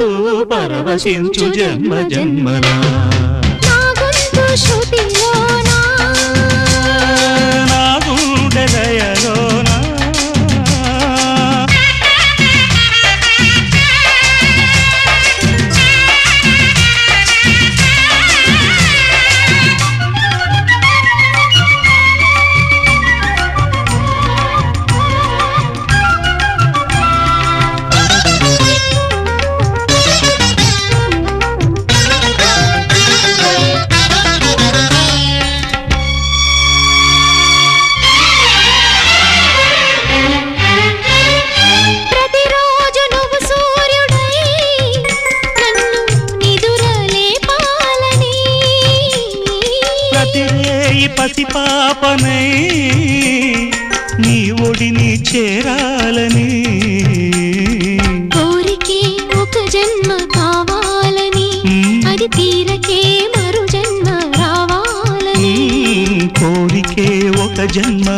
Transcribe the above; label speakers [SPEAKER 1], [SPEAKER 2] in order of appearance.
[SPEAKER 1] పాడుతూ పరవశించు జన్మ జన్మలా
[SPEAKER 2] నా గొంతు శృతిలోనా
[SPEAKER 1] నా గుండె లయలోనా పసిపాపనై నీ ఒడిని చేరాలని
[SPEAKER 2] కోరికే ఒక జన్మ కావాలని అది తీరకే మరు జన్మ రావాలని
[SPEAKER 1] కోరికే ఒక జన్మ